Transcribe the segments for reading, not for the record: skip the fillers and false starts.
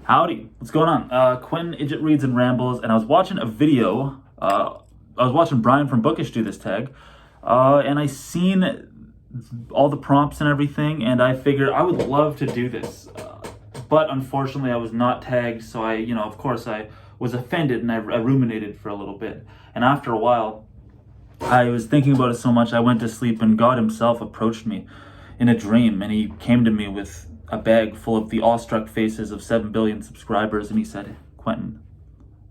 Howdy, what's going on? Quinn Idgit Reads and Rambles, and I was watching a video. I was watching Brian from Bookish do this tag, and I seen all the prompts and everything, and I figured I would love to do this. But unfortunately, I was not tagged, so of course, I was offended and I ruminated for a little bit. And after a while, I was thinking about it so much, I went to sleep, and God himself approached me in a dream, and he came to me with a bag full of the awestruck faces of 7 billion subscribers, and he said, Quentin,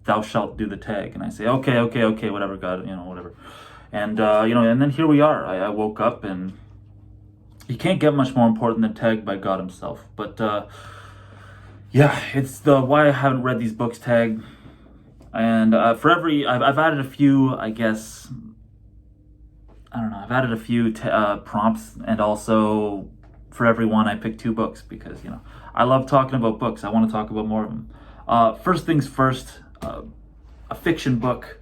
thou shalt do the tag. And I say, okay, whatever, God, whatever. And, and then here we are. I woke up, and you can't get much more important than tagged by God himself. But, it's the why I haven't read these books tag. And I've added a few, I guess, I've added a few prompts, and also for every one I picked 2 books because, I love talking about books. I want to talk about more of them. First things first, a fiction book.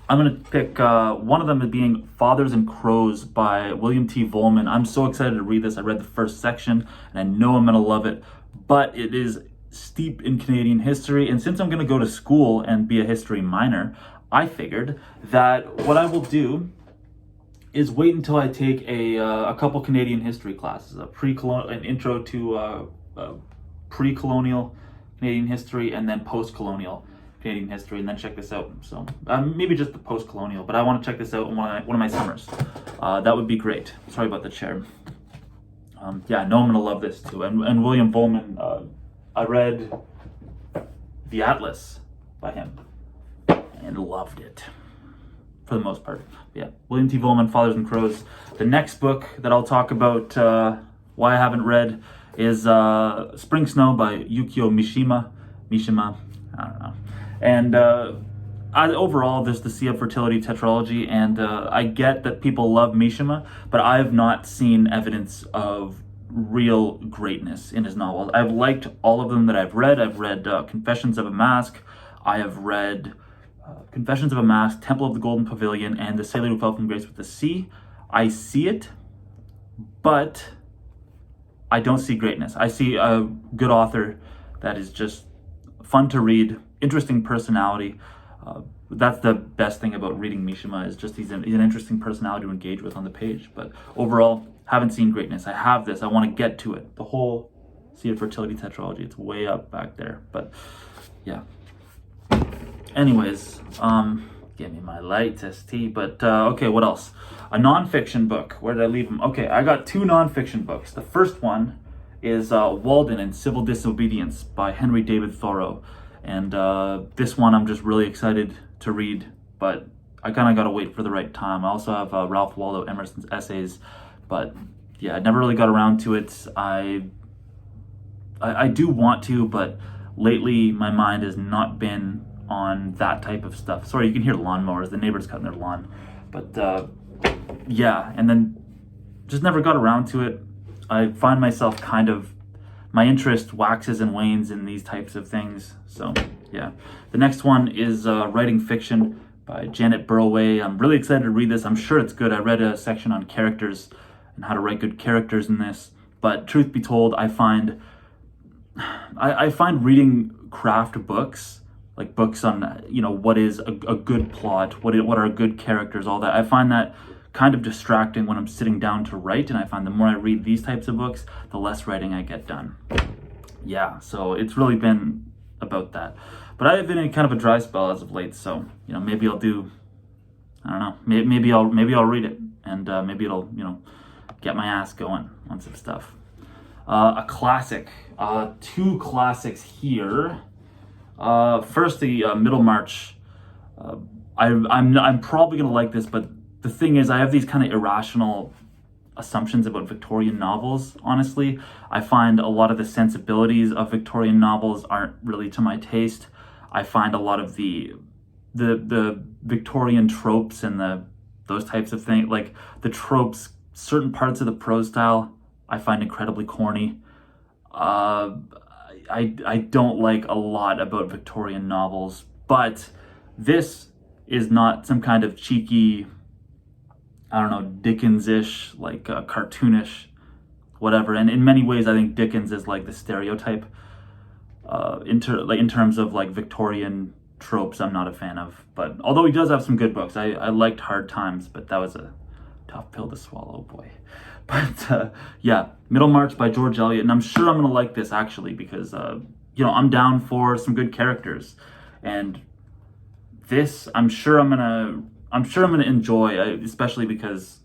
I'm going to pick one of them as being Fathers and Crows by William T. Vollmann. I'm so excited to read this. I read the first section, and I know I'm going to love it, but it is steep in Canadian history, and since I'm going to go to school and be a history minor, I figured that what I will do is wait until I take a couple Canadian history classes, an intro to pre-colonial Canadian history, and then post-colonial Canadian history, and then check this out. So maybe just the post-colonial, but I want to check this out in one of my summers. That would be great. Sorry about the chair. I know I'm gonna love this too. And William Vollmann, I read The Atlas by him and loved it. For the most part. Yeah, William T. Vollmann, Fathers and Crows. The next book that I'll talk about, why I haven't read, is Spring Snow by Yukio Mishima, I don't know. And overall, there's the Sea of Fertility tetralogy, and I get that people love Mishima, but I have not seen evidence of real greatness in his novels. I've liked all of them that I've read. I've read Confessions of a Mask. I have read Confessions of a Mask, Temple of the Golden Pavilion, and The Sailor Who Fell from Grace with the Sea. I see it, but I don't see greatness. I see a good author that is just fun to read, interesting personality. That's the best thing about reading Mishima, is just he's an interesting personality to engage with on the page. But overall, haven't seen greatness. I have this. I want to get to it. The whole Sea of Fertility tetralogy. It's way up back there. But yeah. Anyways, give me my light, ST. But okay, what else? A nonfiction book. Where did I leave them? Okay, I got 2 nonfiction books. The first one is Walden and Civil Disobedience by Henry David Thoreau. And this one I'm just really excited to read, but I kind of got to wait for the right time. I also have Ralph Waldo Emerson's essays, but yeah, I never really got around to it. I do want to, but lately my mind has not been on that type of stuff. Sorry, you can hear lawnmowers, the neighbors cutting their lawn. But and then just never got around to it. I find myself my interest waxes and wanes in these types of things. So yeah. The next one is Writing Fiction by Janet Burroway. I'm really excited to read this. I'm sure it's good. I read a section on characters and how to write good characters in this. But truth be told, I find reading craft books, like books on, what is a good plot, what are good characters, all that. I find that kind of distracting when I'm sitting down to write, and I find the more I read these types of books, the less writing I get done. Yeah, so it's really been about that. But I've been in kind of a dry spell as of late, so, maybe I'll do, I don't know, maybe I'll read it, and maybe it'll, get my ass going on some stuff. A classic, 2 classics here. First, the Middlemarch. I'm probably gonna like this, but the thing is, I have these kind of irrational assumptions about Victorian novels. Honestly, I find a lot of the sensibilities of Victorian novels aren't really to my taste. I find a lot of the Victorian tropes and those types of things, like the tropes, certain parts of the prose style, I find incredibly corny. I don't like a lot about Victorian novels, but this is not some kind of cheeky, Dickens-ish, like cartoonish, whatever. And in many ways, I think Dickens is like the stereotype in terms of like Victorian tropes, I'm not a fan of. But although he does have some good books, I liked Hard Times, but that was a tough pill to swallow, boy. But yeah, Middlemarch by George Eliot, and I'm sure I'm gonna like this actually because I'm down for some good characters, and this I'm sure I'm gonna enjoy, especially because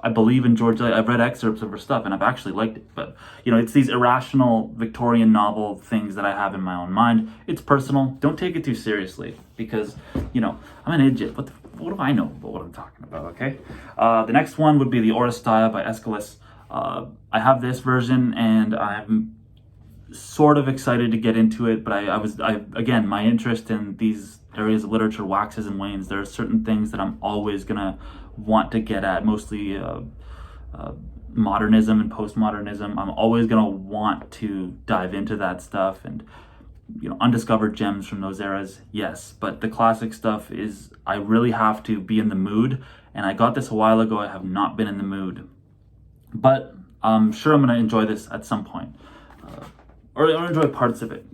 I believe in George Eliot. I've read excerpts of her stuff and I've actually liked it. But, it's these irrational Victorian novel things that I have in my own mind. It's personal. Don't take it too seriously because, I'm an idgit. What do I know about what I'm talking about, okay? The next one would be the Oresteia by Aeschylus. I have this version and I'm sort of excited to get into it, but again, my interest in these areas of literature waxes and wanes. There are certain things that I'm always gonna want to get at, mostly modernism and postmodernism. I'm always gonna want to dive into that stuff, and undiscovered gems from those eras, yes, but the classic stuff I really have to be in the mood, and I got this a while ago. I have not been in the mood, but I'm sure I'm gonna enjoy this at some point, or enjoy parts of it,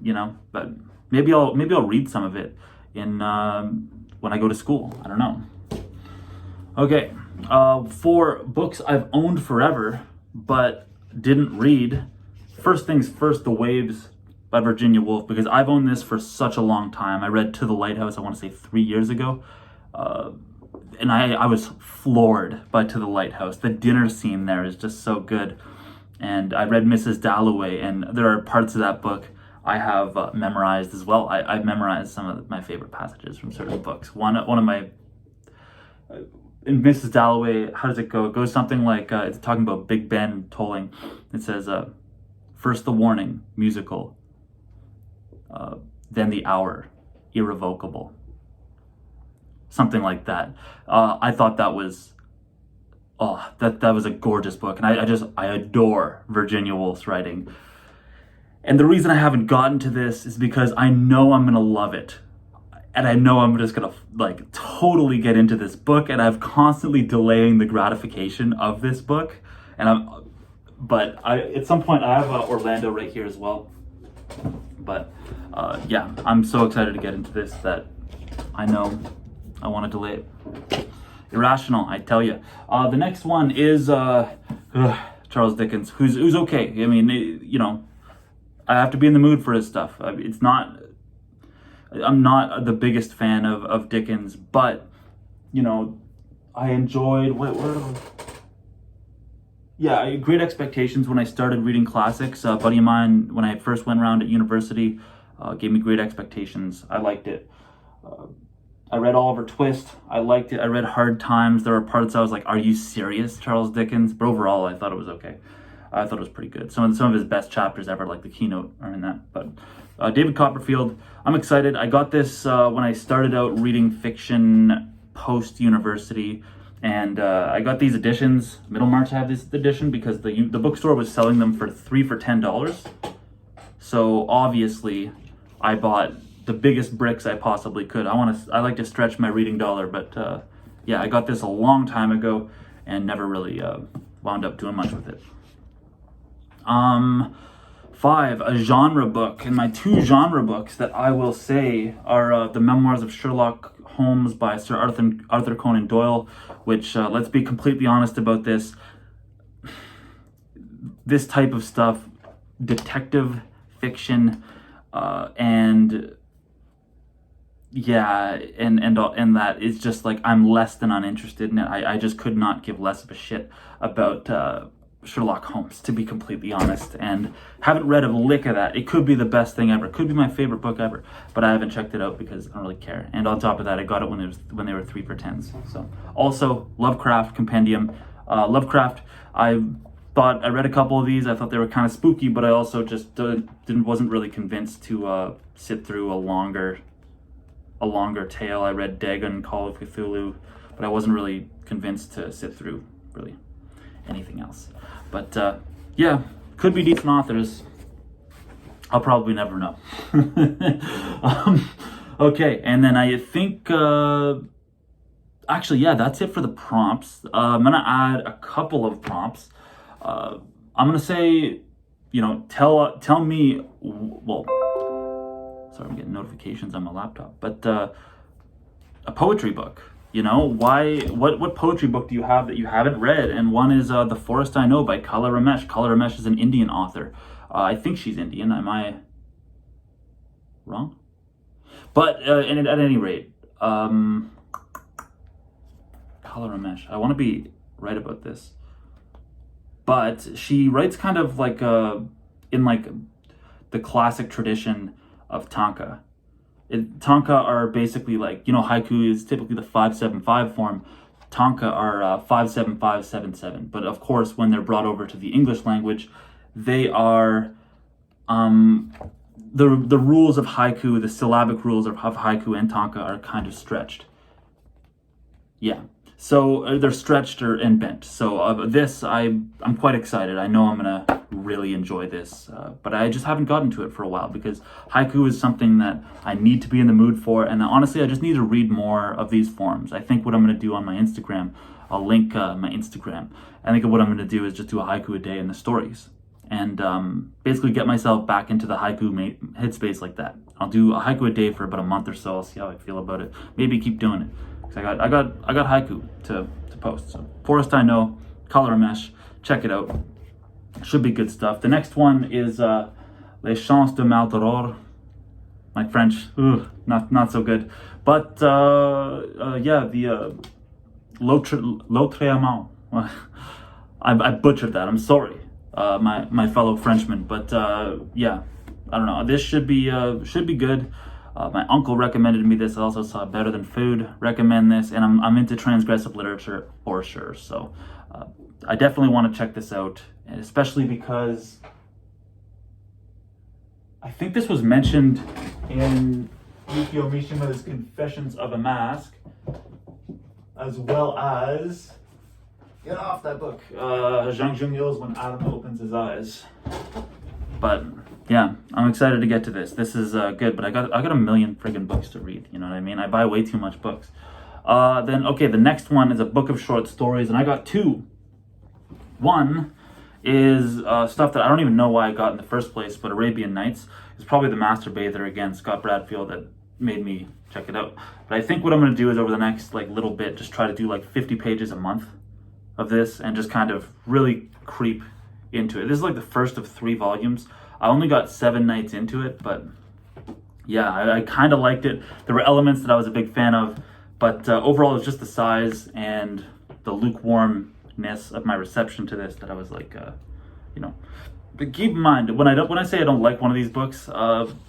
but maybe I'll read some of it in when I go to school. I don't know. Okay, for books I've owned forever but didn't read, first things first, The Waves by Virginia Woolf, because I've owned this for such a long time. I read To the Lighthouse, I want to say 3 years ago, and I was floored by To the Lighthouse. The dinner scene there is just so good. And I read Mrs. Dalloway, and there are parts of that book I have memorized as well. I've memorized some of my favorite passages from certain books. One of my in Mrs. Dalloway, how does it go? It goes something like, it's talking about Big Ben tolling. It says, first the warning, musical, then the hour, irrevocable. Something like that. I thought that was, that was a gorgeous book. And I adore Virginia Woolf's writing. And the reason I haven't gotten to this is because I know I'm going to love it. And I know I'm just going to totally get into this book, and I'm constantly delaying the gratification of this book. But at some point I have Orlando right here as well. But yeah, I'm so excited to get into this that I know I want to delay it. Irrational, I tell you. The next one is Charles Dickens, who's okay. I mean, I have to be in the mood for his stuff. I'm not the biggest fan of Dickens, but I enjoyed Great Expectations when I started reading classics. A buddy of mine, when I first went around at university, gave me Great Expectations. I liked it. I read Oliver Twist. I liked it. I read Hard Times. There were parts I was like, "Are you serious, Charles Dickens?" But overall, I thought it was okay. I thought it was pretty good. Some of his best chapters ever, like the keynote, are in that. But David Copperfield, I'm excited. I got this when I started out reading fiction post-university, and I got these editions. Middlemarch had this edition because the bookstore was selling them for $10. So obviously, I bought the biggest bricks I possibly could. I like to stretch my reading dollar, but yeah, I got this a long time ago and never really wound up doing much with it. 5, a genre book, and my 2 genre books that I will say are the memoirs of Sherlock Holmes by Sir Arthur Conan Doyle, which, let's be completely honest about this type of stuff, detective fiction, and that is just like, I'm less than uninterested in it. I just could not give less of a shit about Sherlock Holmes, to be completely honest, and haven't read a lick of that. It could be the best thing ever, could be my favorite book ever, but I haven't checked it out because I don't really care. And on top of that, I got it when they were 3 for $10s. So also Lovecraft Compendium. Lovecraft, I read a couple of these. I thought they were kind of spooky, but I also just wasn't really convinced to sit through a longer tale. I read Dagon, Call of Cthulhu, but I wasn't really convinced to sit through really anything else. But yeah, could be decent authors. I'll probably never know. Okay, and then I think actually, yeah, that's it for the prompts. I'm gonna add a couple of prompts. I'm gonna say tell me, well, sorry, I'm getting notifications on my laptop, but a poetry book. What poetry book do you have that you haven't read? And one is The Forest I Know by Kala Ramesh. Kala Ramesh is an Indian author. I think she's Indian. Am I wrong? But at any rate, Kala Ramesh, I want to be right about this. But she writes kind of like in like the classic tradition of tanka. Tanka are basically like, haiku is typically the 5-7-5 form. Tanka are 5-7-5-7-7. But of course, when they're brought over to the English language, they are the rules of haiku, the syllabic rules of haiku and tanka are kind of stretched. Yeah. So they're stretched and bent. So this, I'm quite excited. I know I'm gonna really enjoy this, but I just haven't gotten to it for a while because haiku is something that I need to be in the mood for, and honestly, I just need to read more of these forms. I think what I'm gonna do on my Instagram, I'll link my Instagram. I think what I'm gonna do is just do a haiku a day in the stories, and basically get myself back into the haiku headspace like that. I'll do a haiku a day for about a month or so. I'll see how I feel about it. Maybe keep doing it. I got haiku to post. So Forest I Know, Kala Ramesh, check it out. Should be good stuff. The next one is Les Chants de Maldoror. My French, not so good. But the L'autre amant. I butchered that. I'm sorry, my fellow Frenchmen. But yeah, I don't know. This should be good. My uncle recommended me this. I also saw Better Than Food recommend this, and I'm into transgressive literature for sure. So I definitely want to check this out, and especially because I think this was mentioned in Yukio Mishima's Confessions of a Mask, as well as get off that book, Zhang Zhongyu's When Adam Opens His Eyes. But yeah, I'm excited to get to this. This is good, but I got a million friggin' books to read. You know what I mean? I buy way too much books. The next one is a book of short stories, and I got two. One is stuff that I don't even know why I got in the first place, but Arabian Nights is probably the master bather again, Scott Bradfield, that made me check it out. But I think what I'm going to do is over the next little bit, just try to do 50 pages a month of this and just kind of really creep into it. This is the first of 3 volumes. I only got 7 nights into it, but yeah, I kind of liked it. There were elements that I was a big fan of, but overall it's just the size and the lukewarmness of my reception to this that I was But keep in mind, when I say I don't like one of these books,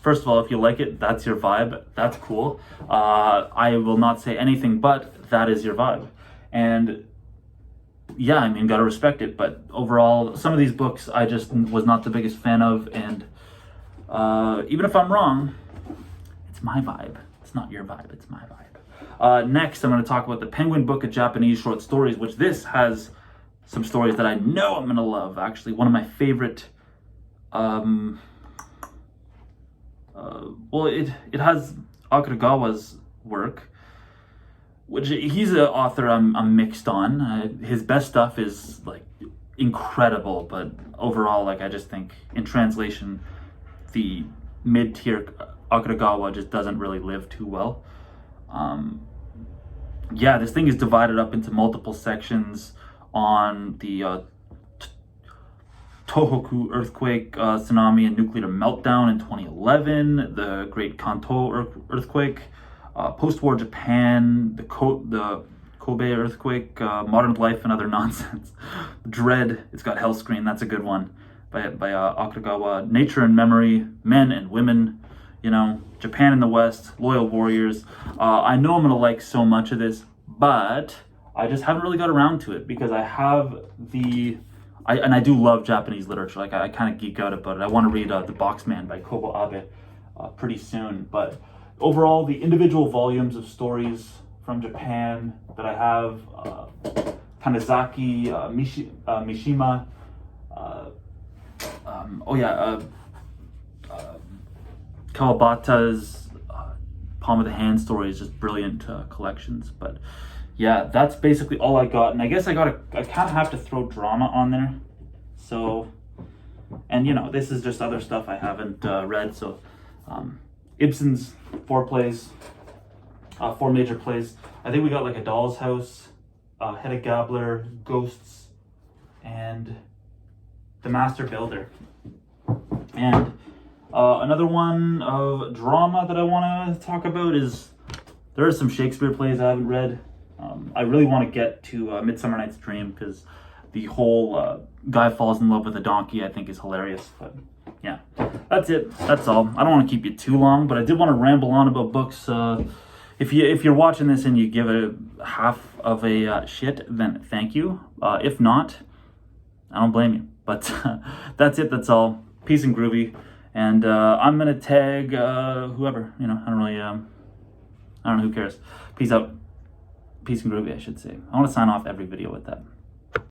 first of all, if you like it, that's your vibe. That's cool. I will not say anything but that is your vibe. And yeah, I mean, gotta respect it. But overall, some of these books I just was not the biggest fan of. And even if I'm wrong, it's my vibe. It's not your vibe, it's my vibe. Next, I'm going to talk about the Penguin Book of Japanese Short Stories, which this has some stories that I know I'm going to love. Actually, one of my favorite... it has Akutagawa's work, which he's an author I'm mixed on. His best stuff is incredible, but overall, I just think in translation, the mid-tier Akutagawa just doesn't really live too well. This thing is divided up into multiple sections on the Tohoku earthquake, tsunami, and nuclear meltdown in 2011, the Great Kanto earthquake, post-war Japan, the Kobe earthquake, modern life and other nonsense. Dread, it's got Hellscream, that's a good one, by Akutagawa. Nature and Memory, Men and Women, Japan in the West, Loyal Warriors. I know I'm going to like so much of this, but I just haven't really got around to it because I have I do love Japanese literature. I kind of geek out about it. I want to read The Boxman by Kobo Abe pretty soon. But overall, the individual volumes of stories from Japan that I have, Kanezaki, Mishima, Kawabata's Palm of the Hand stories, just brilliant collections. But yeah, that's basically all I got. And I guess I kind of have to throw drama on there. So And you know, this is just other stuff I haven't read. So Ibsen's 4 plays, 4 major plays. I think we got like A Doll's House, Hedda Gabler, Ghosts, and The Master Builder. And another one of drama that I want to talk about is, there are some Shakespeare plays I haven't read. I really want to get to Midsummer Night's Dream, because the whole guy falls in love with a donkey I think is hilarious. But yeah, that's it. That's all. I don't want to keep you too long, but I did want to ramble on about books. If you're watching this and you give it half of a shit, then thank you. If not, I don't blame you. But that's it. That's all. Peace and groovy. And I'm gonna tag whoever. You know, I don't really. I don't know, who cares. Peace out. Peace and groovy, I should say. I want to sign off every video with that.